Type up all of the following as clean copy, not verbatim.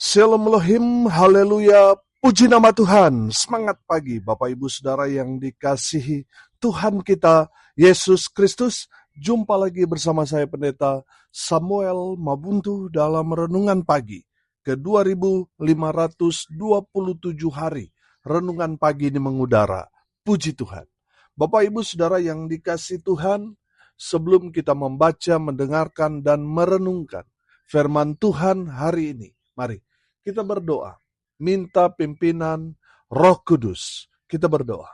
Shalom Elohim, haleluya, puji nama Tuhan. Semangat pagi Bapak Ibu Saudara yang dikasihi Tuhan kita Yesus Kristus. Jumpa lagi bersama saya Pendeta Samuel Mabuntu dalam Renungan Pagi ke 2527 hari. Renungan pagi ini mengudara. Puji Tuhan. Bapak Ibu Saudara yang dikasihi Tuhan, sebelum kita membaca, mendengarkan, dan merenungkan firman Tuhan hari ini, mari kita berdoa, minta pimpinan Roh Kudus. Kita berdoa.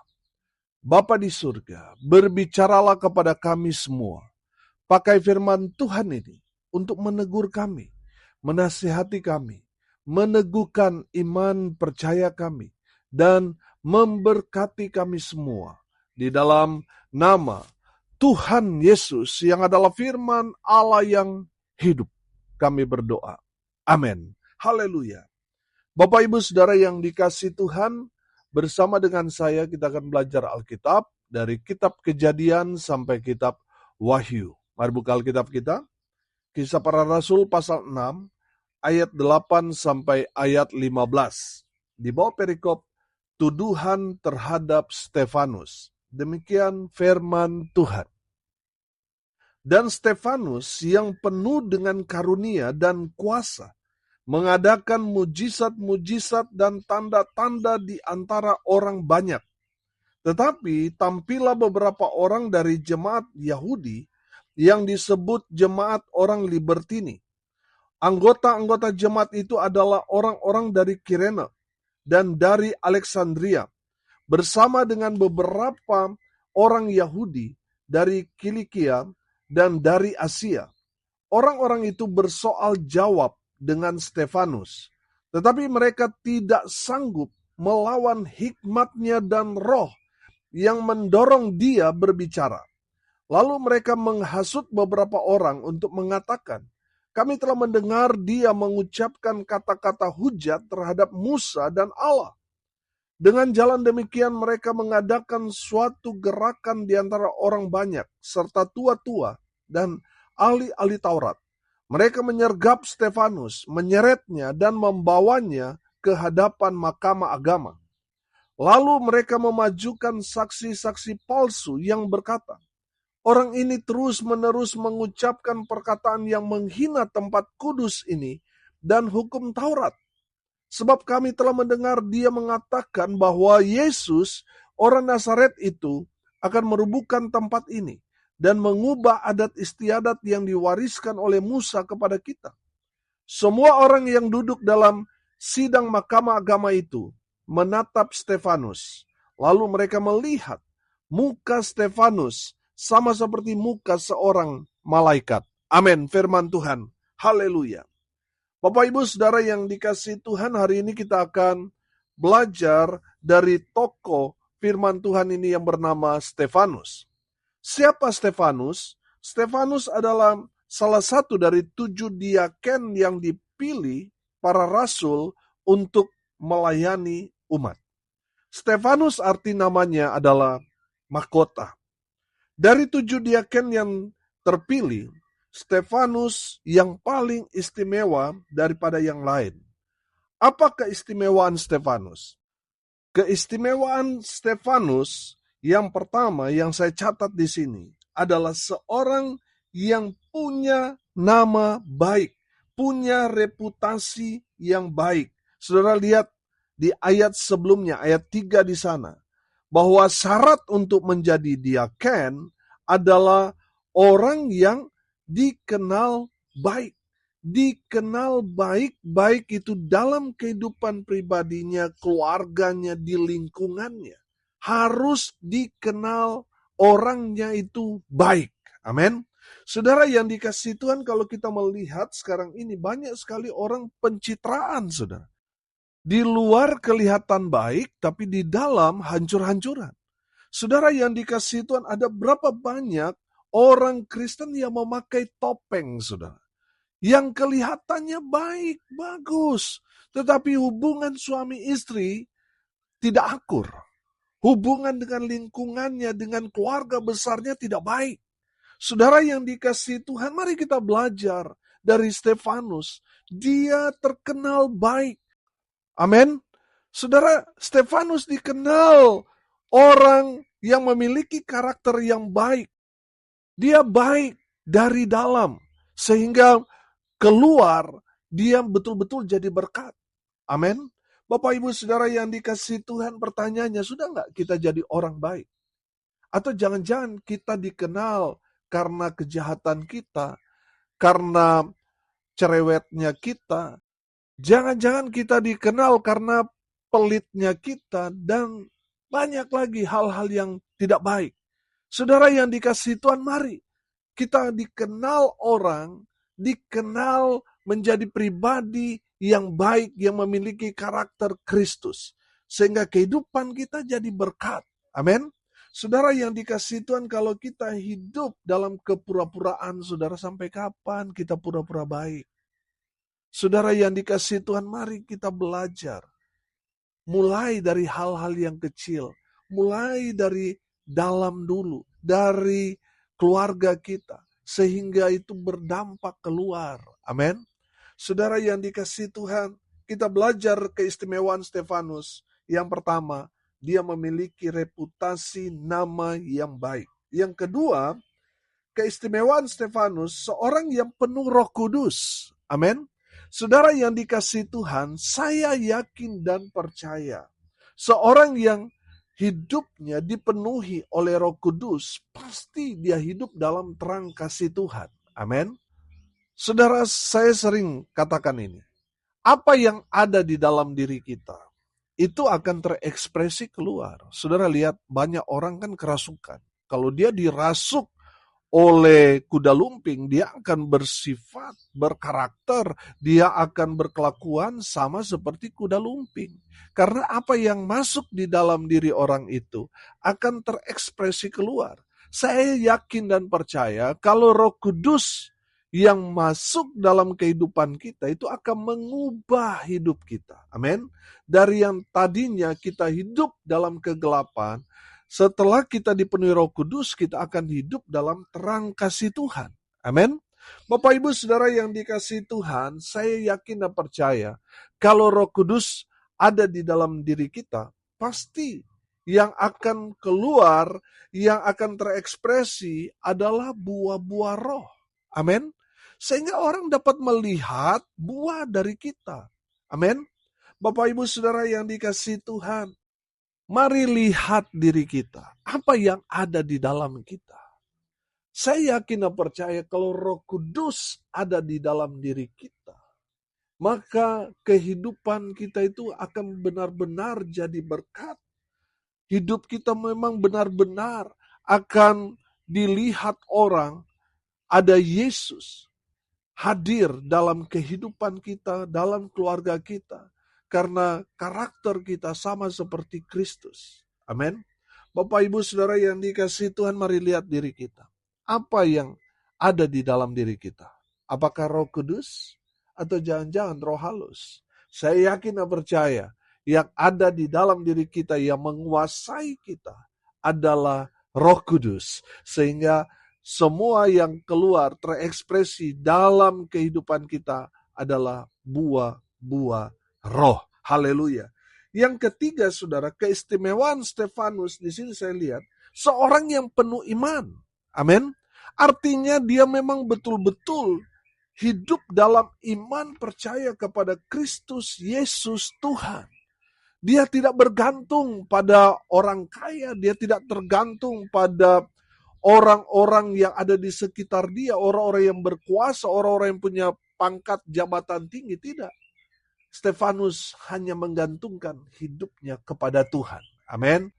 Bapa di surga, berbicaralah kepada kami semua. Pakai firman Tuhan ini untuk menegur kami, menasihati kami, meneguhkan iman percaya kami, dan memberkati kami semua. Di dalam nama Tuhan Yesus yang adalah firman Allah yang hidup, kami berdoa. Amin. Haleluya. Bapak Ibu Saudara yang dikasihi Tuhan, bersama dengan saya kita akan belajar Alkitab dari kitab Kejadian sampai kitab Wahyu. Mari buka Alkitab kita. Kisah Para Rasul pasal 6 ayat 8 sampai ayat 15. Di bawah perikop tuduhan terhadap Stefanus. Demikian firman Tuhan. Dan Stefanus yang penuh dengan karunia dan kuasa mengadakan mujizat-mujizat dan tanda-tanda di antara orang banyak. Tetapi tampillah beberapa orang dari jemaat Yahudi yang disebut jemaat orang Libertini. Anggota-anggota jemaat itu adalah orang-orang dari Kirene dan dari Alexandria, bersama dengan beberapa orang Yahudi dari Kilikia dan dari Asia. Orang-orang itu bersoal jawab dengan Stefanus, tetapi mereka tidak sanggup melawan hikmatnya dan roh yang mendorong dia berbicara. Lalu mereka menghasut beberapa orang untuk mengatakan, kami telah mendengar dia mengucapkan kata-kata hujat terhadap Musa dan Allah. Dengan jalan demikian mereka mengadakan suatu gerakan di antara orang banyak, serta tua-tua dan ahli-ahli Taurat. Mereka menyergap Stefanus, menyeretnya dan membawanya ke hadapan mahkamah agama. Lalu mereka memajukan saksi-saksi palsu yang berkata, orang ini terus-menerus mengucapkan perkataan yang menghina tempat kudus ini dan hukum Taurat. Sebab kami telah mendengar dia mengatakan bahwa Yesus, orang Nazaret itu, akan merubuhkan tempat ini dan mengubah adat istiadat yang diwariskan oleh Musa kepada kita. Semua orang yang duduk dalam sidang mahkamah agama itu menatap Stefanus. Lalu mereka melihat muka Stefanus sama seperti muka seorang malaikat. Amin, firman Tuhan. Haleluya. Bapak Ibu Saudara yang dikasihi Tuhan, hari ini kita akan belajar dari tokoh firman Tuhan ini yang bernama Stefanus. Siapa Stefanus? Stefanus adalah salah satu dari 7 diaken yang dipilih para rasul untuk melayani umat. Stefanus arti namanya adalah mahkota. Dari 7 diaken yang terpilih, Stefanus yang paling istimewa daripada yang lain. Apa keistimewaan Stefanus? Keistimewaan Stefanus yang pertama yang saya catat di sini adalah seorang yang punya nama baik, punya reputasi yang baik. Saudara lihat di ayat sebelumnya, ayat 3 di sana, bahwa syarat untuk menjadi diaken adalah orang yang dikenal baik. Dikenal baik itu dalam kehidupan pribadinya, keluarganya, di lingkungannya. Harus dikenal orangnya itu baik. Amin. Saudara yang dikasihi Tuhan, kalau kita melihat sekarang ini banyak sekali orang pencitraan, saudara. Di luar kelihatan baik, tapi di dalam hancur-hancuran. Saudara yang dikasihi Tuhan, ada berapa banyak orang Kristen yang memakai topeng, saudara. Yang kelihatannya baik, bagus. Tetapi hubungan suami istri tidak akur. Hubungan dengan lingkungannya, dengan keluarga besarnya tidak baik. Saudara yang dikasihi Tuhan, mari kita belajar dari Stefanus. Dia terkenal baik. Amin. Saudara, Stefanus dikenal orang yang memiliki karakter yang baik. Dia baik dari dalam, sehingga keluar dia betul-betul jadi berkat. Amin. Bapak Ibu Saudara yang dikasihi Tuhan, pertanyaannya, sudah nggak kita jadi orang baik? Atau jangan-jangan kita dikenal karena kejahatan kita, karena cerewetnya kita, jangan-jangan kita dikenal karena pelitnya kita, dan banyak lagi hal-hal yang tidak baik. Saudara yang dikasihi Tuhan, mari kita dikenal orang, dikenal menjadi pribadi yang baik, yang memiliki karakter Kristus. Sehingga kehidupan kita jadi berkat. Amin. Saudara yang dikasihi Tuhan, kalau kita hidup dalam kepura-puraan, saudara, sampai kapan kita pura-pura baik? Saudara yang dikasihi Tuhan, mari kita belajar. Mulai dari hal-hal yang kecil. Mulai dari dalam dulu. Dari keluarga kita. Sehingga itu berdampak keluar. Amin. Saudara yang dikasihi Tuhan, kita belajar keistimewaan Stefanus. Yang pertama, dia memiliki reputasi nama yang baik. Yang kedua, keistimewaan Stefanus, seorang yang penuh Roh Kudus. Amin. Saudara yang dikasihi Tuhan, saya yakin dan percaya, seorang yang hidupnya dipenuhi oleh Roh Kudus, pasti dia hidup dalam terang kasih Tuhan. Amin. Saudara, saya sering katakan ini. Apa yang ada di dalam diri kita, itu akan terekspresi keluar. Saudara lihat, banyak orang kan kerasukan. Kalau dia dirasuk oleh kuda lumping, dia akan bersifat, berkarakter, dia akan berkelakuan sama seperti kuda lumping. Karena apa yang masuk di dalam diri orang itu akan terekspresi keluar. Saya yakin dan percaya kalau Roh Kudus yang masuk dalam kehidupan kita itu akan mengubah hidup kita. Amin. Dari yang tadinya kita hidup dalam kegelapan, setelah kita dipenuhi Roh Kudus, kita akan hidup dalam terang kasih Tuhan. Amin. Bapak Ibu Saudara yang dikasihi Tuhan, saya yakin dan percaya kalau Roh Kudus ada di dalam diri kita, pasti yang akan keluar, yang akan terekspresi adalah buah-buah roh. Amin. Sehingga orang dapat melihat buah dari kita. Amin. Bapak Ibu Saudara yang dikasihi Tuhan, mari lihat diri kita. Apa yang ada di dalam kita. Saya yakin dan percaya kalau Roh Kudus ada di dalam diri kita, maka kehidupan kita itu akan benar-benar jadi berkat. Hidup kita memang benar-benar akan dilihat orang, ada Yesus hadir dalam kehidupan kita, dalam keluarga kita. Karena karakter kita sama seperti Kristus. Amin. Bapak Ibu Saudara yang dikasihi Tuhan, mari lihat diri kita. Apa yang ada di dalam diri kita? Apakah Roh Kudus? Atau jangan-jangan roh halus? Saya yakin dan percaya yang ada di dalam diri kita yang menguasai kita adalah Roh Kudus. Sehingga semua yang keluar terekspresi dalam kehidupan kita adalah buah-buah roh. Haleluya. Yang ketiga, saudara, keistimewaan Stefanus di sini saya lihat seorang yang penuh iman. Amin. Artinya dia memang betul-betul hidup dalam iman, percaya kepada Kristus Yesus Tuhan. Dia tidak bergantung pada orang kaya, dia tidak tergantung pada orang-orang yang ada di sekitar dia, orang-orang yang berkuasa, orang-orang yang punya pangkat jabatan tinggi, tidak. Stefanus hanya menggantungkan hidupnya kepada Tuhan. Amin.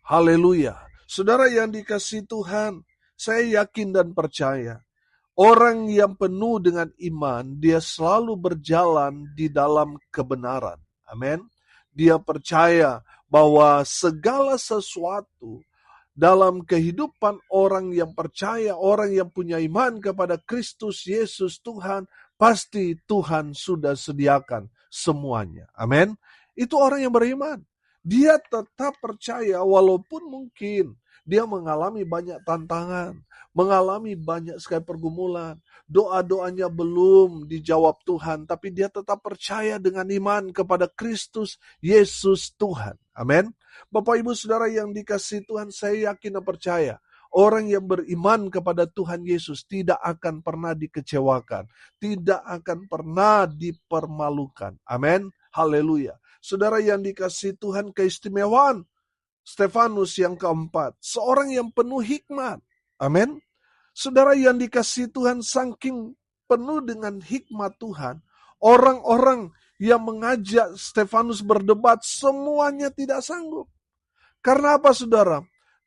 Haleluya. Saudara yang dikasihi Tuhan, saya yakin dan percaya, orang yang penuh dengan iman, dia selalu berjalan di dalam kebenaran. Amin. Dia percaya bahwa segala sesuatu dalam kehidupan orang yang percaya, orang yang punya iman kepada Kristus Yesus Tuhan, pasti Tuhan sudah sediakan semuanya. Amin. Itu orang yang beriman. Dia tetap percaya walaupun mungkin Dia mengalami banyak tantangan, mengalami banyak sekali pergumulan. Doa-doanya belum dijawab Tuhan, tapi dia tetap percaya dengan iman kepada Kristus Yesus Tuhan. Amin. Bapak Ibu Saudara yang dikasihi Tuhan, saya yakin dan percaya orang yang beriman kepada Tuhan Yesus tidak akan pernah dikecewakan, tidak akan pernah dipermalukan. Amin. Haleluya. Saudara yang dikasihi Tuhan, keistimewaan Stefanus yang keempat, seorang yang penuh hikmat. Amin. Saudara yang dikasihi Tuhan, saking penuh dengan hikmat Tuhan, orang-orang yang mengajak Stefanus berdebat semuanya tidak sanggup. Karena apa, saudara?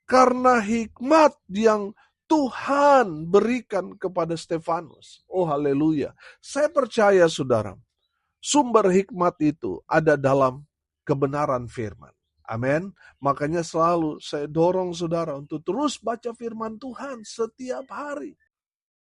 Karena hikmat yang Tuhan berikan kepada Stefanus. Oh, haleluya. Saya percaya, saudara, sumber hikmat itu ada dalam kebenaran firman. Amin. Makanya selalu saya dorong saudara untuk terus baca firman Tuhan setiap hari.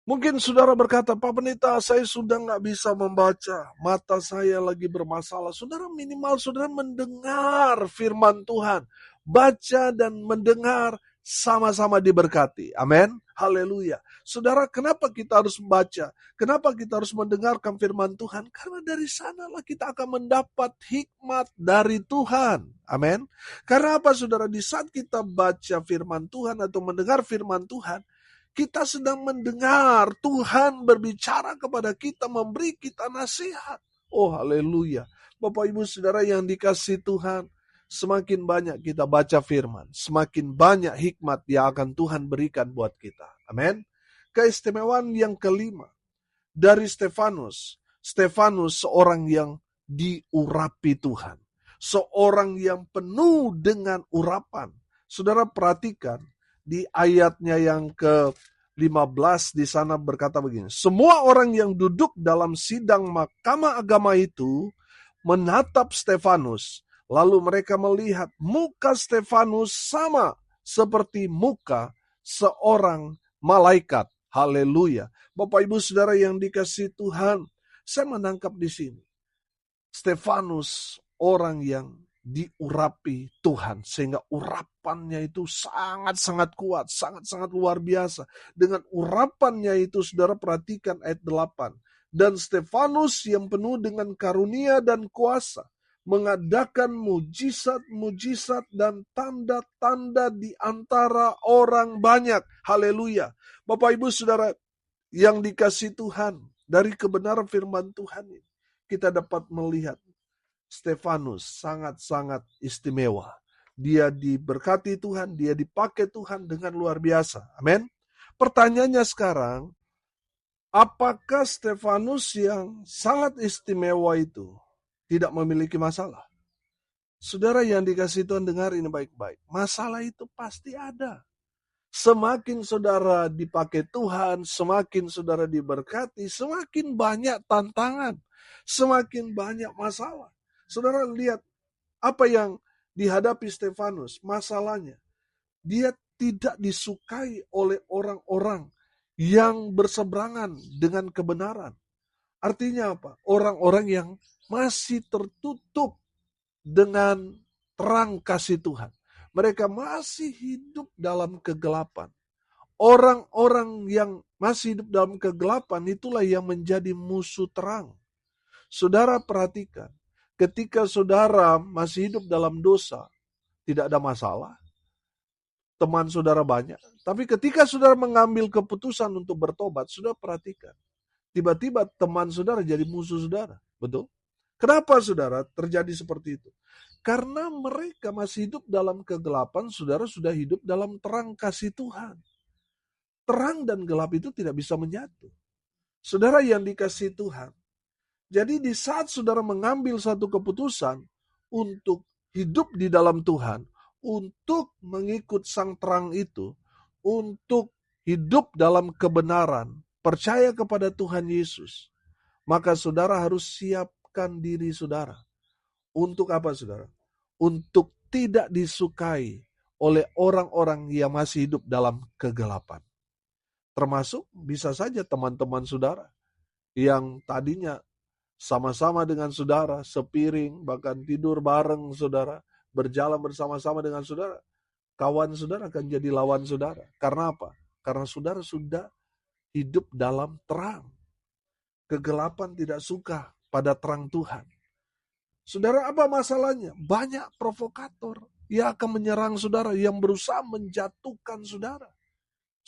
Mungkin saudara berkata, Pak Pendeta, saya sudah nggak bisa membaca. Mata saya lagi bermasalah. Saudara, minimal saudara mendengar firman Tuhan. Baca dan mendengar sama-sama diberkati. Amin. Haleluya. Saudara, kenapa kita harus membaca? Kenapa kita harus mendengarkan firman Tuhan? Karena dari sanalah kita akan mendapat hikmat dari Tuhan. Amin. Karena apa, saudara? Di saat kita baca firman Tuhan atau mendengar firman Tuhan, kita sedang mendengar Tuhan berbicara kepada kita, memberi kita nasihat. Oh, haleluya. Bapak Ibu Saudara yang dikasihi Tuhan, semakin banyak kita baca firman, semakin banyak hikmat yang akan Tuhan berikan buat kita. Amin. Keistimewaan yang kelima dari Stefanus. Stefanus seorang yang diurapi Tuhan. Seorang yang penuh dengan urapan. Saudara perhatikan di ayatnya yang ke-15 di sana berkata begini. Semua orang yang duduk dalam sidang mahkamah agama itu menatap Stefanus. Lalu mereka melihat muka Stefanus sama seperti muka seorang malaikat. Haleluya. Bapak Ibu Saudara yang dikasihi Tuhan, saya menangkap di sini. Stefanus orang yang diurapi Tuhan, sehingga urapannya itu sangat-sangat kuat, sangat-sangat luar biasa. Dengan urapannya itu, saudara perhatikan ayat 8. Dan Stefanus yang penuh dengan karunia dan kuasa, mengadakan mujizat-mujizat dan tanda-tanda di antara orang banyak. Haleluya. Bapak Ibu Saudara yang dikasihi Tuhan, dari kebenaran firman Tuhan ini, kita dapat melihat Stefanus sangat-sangat istimewa. Dia diberkati Tuhan, dia dipakai Tuhan dengan luar biasa. Amin. Pertanyaannya sekarang, apakah Stefanus yang sangat istimewa itu tidak memiliki masalah? Saudara yang dikasihi Tuhan, dengar ini baik-baik. Masalah itu pasti ada. Semakin saudara dipakai Tuhan, semakin saudara diberkati, semakin banyak tantangan, semakin banyak masalah. Saudara lihat apa yang dihadapi Stefanus, masalahnya. Dia tidak disukai oleh orang-orang yang berseberangan dengan kebenaran. Artinya apa? Orang-orang yang masih tertutup dengan terang kasih Tuhan. Mereka masih hidup dalam kegelapan. Orang-orang yang masih hidup dalam kegelapan itulah yang menjadi musuh terang. Saudara perhatikan, ketika saudara masih hidup dalam dosa, tidak ada masalah. Teman saudara banyak. Tapi ketika saudara mengambil keputusan untuk bertobat, saudara perhatikan. Tiba-tiba teman saudara jadi musuh saudara. Betul? Kenapa saudara terjadi seperti itu? Karena mereka masih hidup dalam kegelapan, saudara sudah hidup dalam terang kasih Tuhan. Terang dan gelap itu tidak bisa menyatu. Saudara yang dikasihi Tuhan, jadi di saat saudara mengambil satu keputusan untuk hidup di dalam Tuhan, untuk mengikut sang terang itu, untuk hidup dalam kebenaran, percaya kepada Tuhan Yesus, maka saudara harus siapkan diri saudara. Untuk apa saudara? Untuk tidak disukai oleh orang-orang yang masih hidup dalam kegelapan. Termasuk bisa saja teman-teman saudara yang tadinya sama-sama dengan saudara, sepiring, bahkan tidur bareng saudara, berjalan bersama-sama dengan saudara. Kawan saudara akan jadi lawan saudara. Karena apa? Karena saudara sudah hidup dalam terang. Kegelapan tidak suka pada terang Tuhan. Saudara, apa masalahnya? Banyak provokator yang akan menyerang saudara, yang berusaha menjatuhkan saudara.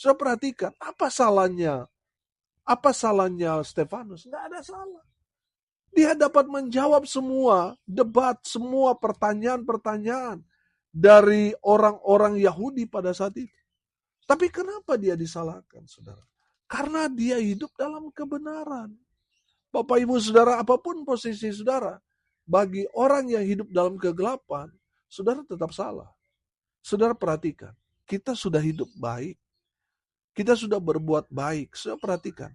Saudara perhatikan, apa salahnya? Apa salahnya Stefanus? Nggak ada salah. Dia dapat menjawab semua debat, semua pertanyaan-pertanyaan dari orang-orang Yahudi pada saat itu. Tapi kenapa dia disalahkan, saudara? Karena dia hidup dalam kebenaran. Bapak, Ibu, saudara, apapun posisi saudara, bagi orang yang hidup dalam kegelapan, saudara tetap salah. Saudara perhatikan, kita sudah hidup baik. Kita sudah berbuat baik. Saudara perhatikan,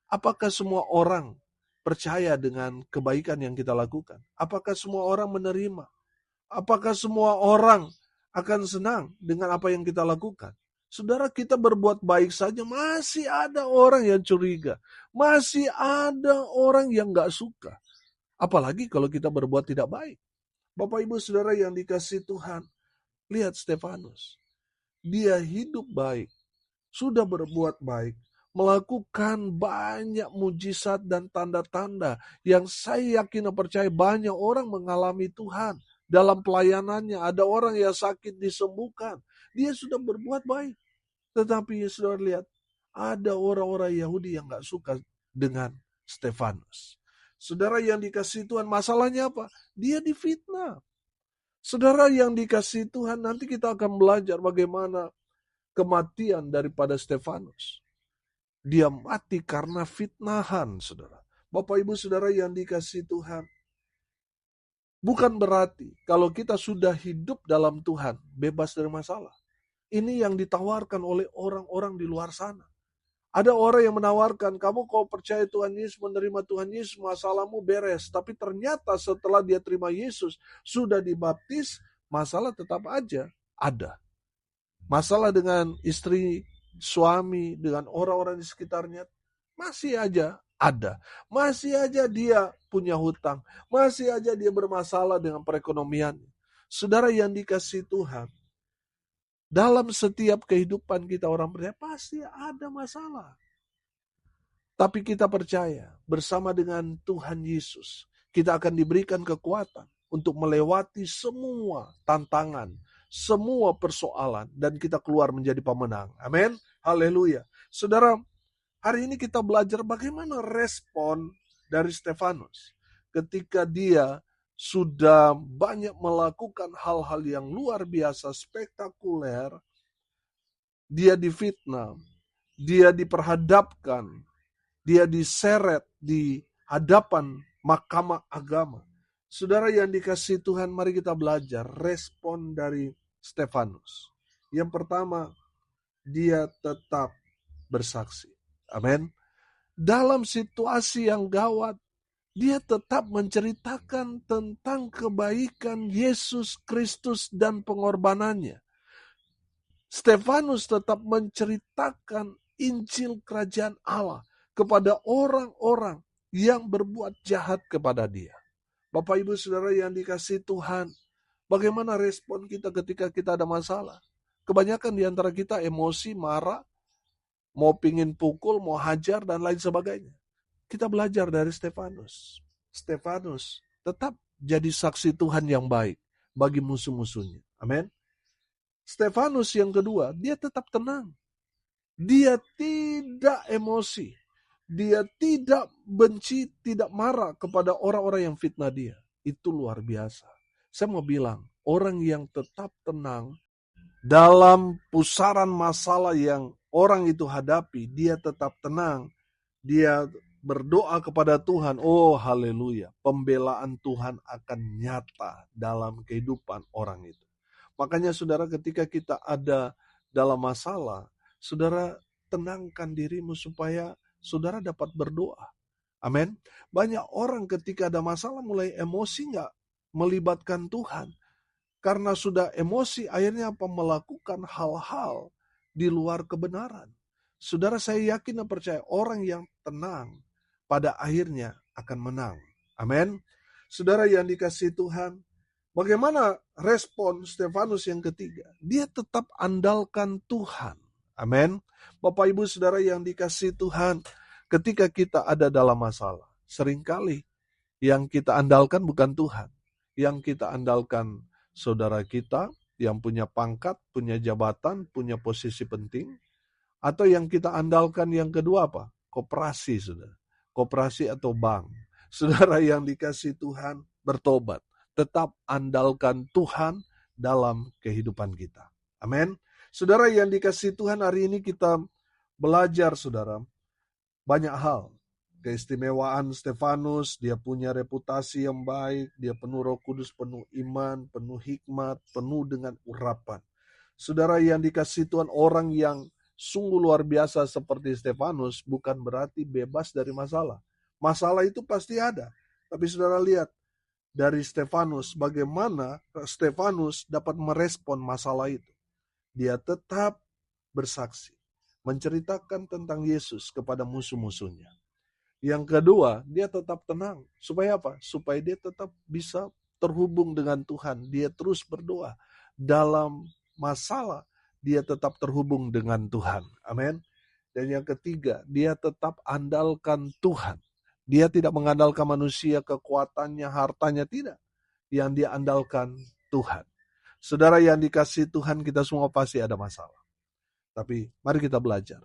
apakah semua orang percaya dengan kebaikan yang kita lakukan? Apakah semua orang menerima? Apakah semua orang akan senang dengan apa yang kita lakukan? Saudara, kita berbuat baik saja, masih ada orang yang curiga. Masih ada orang yang gak suka. Apalagi kalau kita berbuat tidak baik. Bapak, Ibu, saudara yang dikasihi Tuhan, lihat Stefanus. Dia hidup baik, sudah berbuat baik, melakukan banyak mujizat dan tanda-tanda yang saya yakin dan percaya banyak orang mengalami Tuhan. Dalam pelayanannya ada orang yang sakit disembuhkan. Dia sudah berbuat baik. Tetapi saudara lihat, ada orang-orang Yahudi yang gak suka dengan Stefanus. Saudara yang dikasihi Tuhan, masalahnya apa? Dia difitnah. Saudara yang dikasihi Tuhan, nanti kita akan belajar bagaimana kematian daripada Stefanus. Dia mati karena fitnahan, saudara. Bapak, Ibu, saudara yang dikasihi Tuhan, bukan berarti kalau kita sudah hidup dalam Tuhan, bebas dari masalah. Ini yang ditawarkan oleh orang-orang di luar sana. Ada orang yang menawarkan, kamu kalau percaya Tuhan Yesus, menerima Tuhan Yesus, masalahmu beres. Tapi ternyata setelah dia terima Yesus, sudah dibaptis, masalah tetap aja ada. Masalah dengan istri, suami, dengan orang-orang di sekitarnya, masih aja ada. Masih aja dia punya hutang. Masih aja dia bermasalah dengan perekonomian. Saudara yang dikasihi Tuhan, dalam setiap kehidupan kita orang percaya pasti ada masalah. Tapi kita percaya bersama dengan Tuhan Yesus, kita akan diberikan kekuatan untuk melewati semua tantangan, semua persoalan, dan kita keluar menjadi pemenang. Amin. Haleluya. Saudara, hari ini kita belajar bagaimana respon dari Stefanus ketika dia sudah banyak melakukan hal-hal yang luar biasa, spektakuler. Dia difitnah, dia diperhadapkan, dia diseret di hadapan mahkamah agama. Saudara yang dikasihi Tuhan, mari kita belajar respon dari Stefanus. Yang pertama, dia tetap bersaksi. Amin. Dalam situasi yang gawat, dia tetap menceritakan tentang kebaikan Yesus Kristus dan pengorbanannya. Stefanus tetap menceritakan Injil Kerajaan Allah kepada orang-orang yang berbuat jahat kepada dia. Bapak, Ibu, saudara yang dikasihi Tuhan, bagaimana respon kita ketika kita ada masalah? Kebanyakan di antara kita emosi, marah, mau pingin pukul, mau hajar, dan lain sebagainya. Kita belajar dari Stefanus. Stefanus tetap jadi saksi Tuhan yang baik bagi musuh-musuhnya. Amin. Stefanus yang kedua, dia tetap tenang. Dia tidak emosi. Dia tidak benci, tidak marah kepada orang-orang yang fitnah dia. Itu luar biasa. Saya mau bilang, orang yang tetap tenang dalam pusaran masalah yang orang itu hadapi, dia tetap tenang. Dia berdoa kepada Tuhan. Oh, haleluya. Pembelaan Tuhan akan nyata dalam kehidupan orang itu. Makanya saudara, ketika kita ada dalam masalah, saudara tenangkan dirimu supaya saudara dapat berdoa. Amin. Banyak orang ketika ada masalah mulai emosi, nggak melibatkan Tuhan. Karena sudah emosi, akhirnya melakukan hal-hal di luar kebenaran. Saudara, saya yakin dan percaya orang yang tenang pada akhirnya akan menang. Amin. Saudara yang dikasihi Tuhan, Bagaimana respon Stefanus yang ketiga? Dia tetap andalkan Tuhan. Amin. Bapak Ibu Saudara yang dikasihi Tuhan, ketika kita ada dalam masalah, seringkali yang kita andalkan bukan Tuhan. Yang kita andalkan saudara kita yang punya pangkat, punya jabatan, punya posisi penting. Atau yang kita andalkan yang kedua apa? Koperasi, saudara. Koperasi atau bank. Saudara yang dikasihi Tuhan, bertobat. Tetap andalkan Tuhan dalam kehidupan kita. Amin. Saudara yang dikasihi Tuhan, hari ini kita belajar, saudara, banyak hal. Keistimewaan Stefanus, dia punya reputasi yang baik, dia penuh Roh Kudus, penuh iman, penuh hikmat, penuh dengan urapan. Saudara yang dikasihi Tuhan, orang yang sungguh luar biasa seperti Stefanus bukan berarti bebas dari masalah. Masalah itu pasti ada. Tapi saudara lihat dari Stefanus, bagaimana Stefanus dapat merespon masalah itu. Dia tetap bersaksi, menceritakan tentang Yesus kepada musuh-musuhnya. Yang kedua, dia tetap tenang. Supaya apa? Supaya dia tetap bisa terhubung dengan Tuhan. Dia terus berdoa. Dalam masalah, dia tetap terhubung dengan Tuhan. Amin. Dan yang ketiga, dia tetap andalkan Tuhan. Dia tidak mengandalkan manusia, kekuatannya, hartanya, tidak. Yang dia andalkan Tuhan. Saudara yang dikasihi Tuhan, kita semua pasti ada masalah. Tapi mari kita belajar.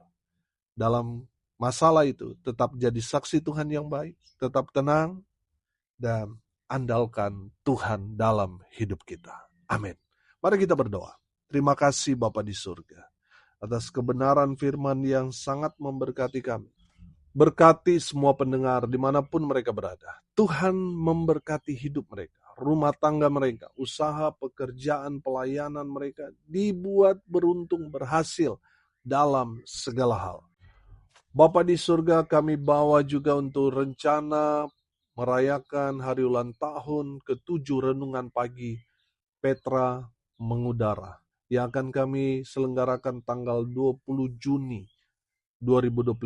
Dalam masalah itu tetap jadi saksi Tuhan yang baik, tetap tenang, dan andalkan Tuhan dalam hidup kita. Amin. Mari kita berdoa. Terima kasih Bapa di surga atas kebenaran firman yang sangat memberkati kami. Berkati semua pendengar dimanapun mereka berada. Tuhan memberkati hidup mereka, rumah tangga mereka, usaha, pekerjaan, pelayanan mereka dibuat beruntung, berhasil dalam segala hal. Bapa di surga, kami bawa juga untuk rencana merayakan hari ulang tahun ke-7 Renungan Pagi Petra Mengudara yang akan kami selenggarakan tanggal 20 Juni 2025.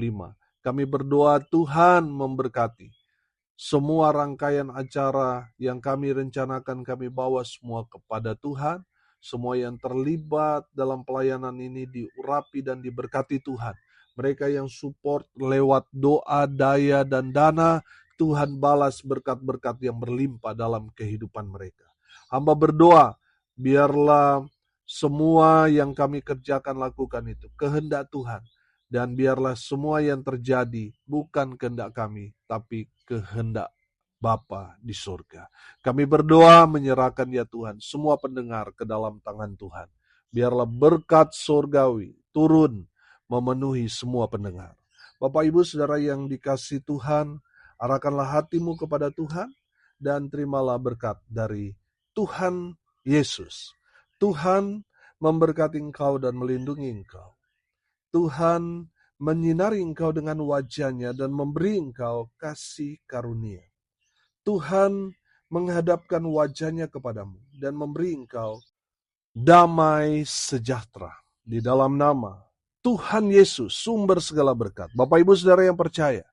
Kami berdoa Tuhan memberkati semua rangkaian acara yang kami rencanakan, kami bawa semua kepada Tuhan. Semua yang terlibat dalam pelayanan ini diurapi dan diberkati Tuhan. Mereka yang support lewat doa, daya, dan dana, Tuhan balas berkat-berkat yang berlimpah dalam kehidupan mereka. Hamba berdoa, biarlah semua yang kami kerjakan lakukan itu kehendak Tuhan. Dan biarlah semua yang terjadi bukan kehendak kami, tapi kehendak Bapa di surga. Kami berdoa menyerahkan ya Tuhan semua pendengar ke dalam tangan Tuhan. Biarlah berkat surgawi turun memenuhi semua pendengar. Bapak Ibu Saudara yang dikasihi Tuhan, arahkanlah hatimu kepada Tuhan dan terimalah berkat dari Tuhan Yesus. Tuhan memberkati engkau dan melindungi engkau. Tuhan menyinari engkau dengan wajah-Nya dan memberi engkau kasih karunia. Tuhan menghadapkan wajah-Nya kepadamu dan memberi engkau damai sejahtera. Di dalam nama Tuhan Yesus, sumber segala berkat. Bapak Ibu Saudara yang percaya,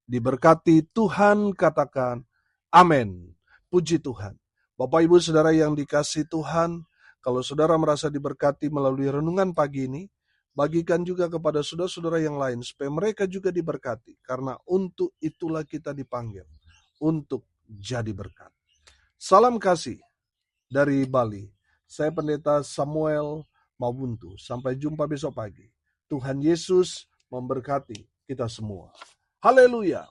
diberkati Tuhan, katakan amin. Puji Tuhan. Bapak Ibu Saudara yang dikasihi Tuhan, kalau saudara merasa diberkati melalui renungan pagi ini, bagikan juga kepada saudara-saudara yang lain supaya mereka juga diberkati. Karena untuk itulah kita dipanggil, untuk jadi berkat. Salam kasih dari Bali. Saya Pendeta Samuel Mawuntu. Sampai jumpa besok pagi. Tuhan Yesus memberkati kita semua. Haleluya.